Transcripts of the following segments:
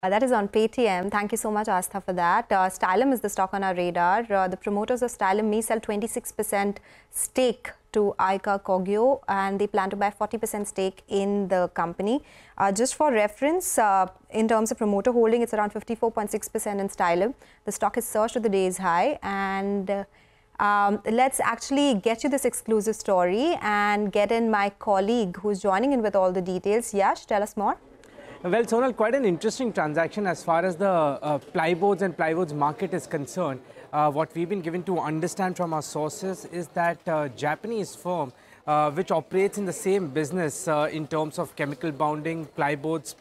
That is on Paytm. Thank you so much, Astha, for that. Stylum is the stock on our radar. The promoters of Stylum may sell 26% stake to Ayca Kogyo, and they plan to buy 40% stake in the company. Just for reference, in terms of promoter holding, it's around 54.6% in Stylum. The stock has surged to the day's high, and let's actually get you this exclusive story and get in my colleague who's joining in with all the details. Yash, tell us more. Well, Sonal, quite an interesting transaction as far as the plyboards and plywood's market is concerned. What we've been given to understand from our sources is that Japanese firm which operates in the same business in terms of chemical bonding, plyboards.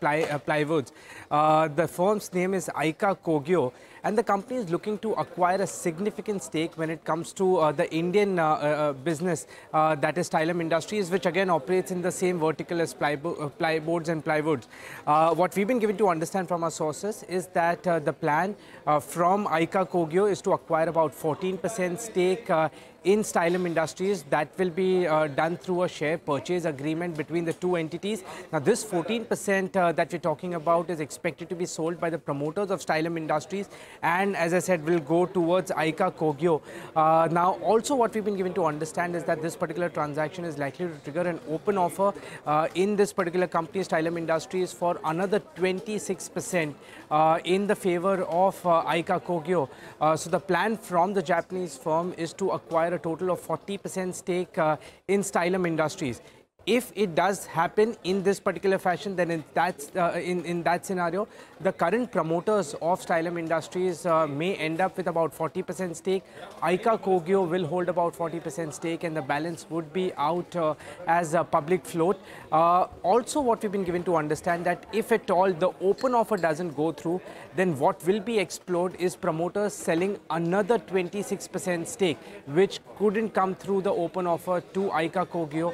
The firm's name is Ayca Kogyo, and the company is looking to acquire a significant stake when it comes to the Indian business that is Stylum Industries, which again operates in the same vertical as plyboards and plywoods. What we've been given to understand from our sources is that the plan from Ayca Kogyo is to acquire about 14% stake in Stylum Industries. That will be done through a share purchase agreement between the two entities. Now, this 14% that we're talking about is expected to be sold by the promoters of Stylum Industries, and as I said, will go towards Ayca Kogyo. Now, also what we've been given to understand is that this particular transaction is likely to trigger an open offer in this particular company, Stylum Industries, for another 26% in the favor of Ayca Kogyo. So the plan from the Japanese firm is to acquire a total of 40% stake in Stylum Industries. If it does happen in this particular fashion, then in that scenario, the current promoters of Stylum Industries may end up with about 40% stake. Ayca Kogyo will hold about 40% stake, and the balance would be out as a public float. Also, what we've been given to understand that if at all the open offer doesn't go through, then what will be explored is promoters selling another 26% stake, which couldn't come through the open offer to Ayca Kogyo.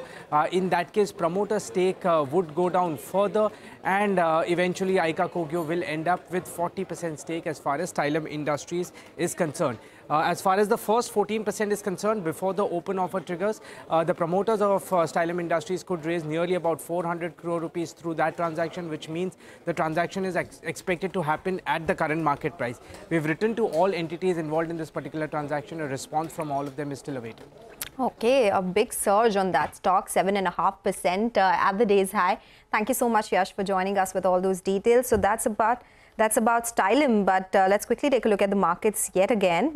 In that case, promoter stake would go down further, and eventually Ayca Kogyo will end up with 40% stake as far as Stylum Industries is concerned. As far as the first 14% is concerned, before the open offer triggers, the promoters of Stylum Industries could raise nearly about 400 crore rupees through that transaction, which means the transaction is expected to happen at the current market price. We've written to all entities involved in this particular transaction. A response from all of them is still awaited. Okay, a big surge on that stock, 7.5% at the day's high. Thank you so much, Yash, for joining us with all those details. So that's about Stylum, but let's quickly take a look at the markets yet again.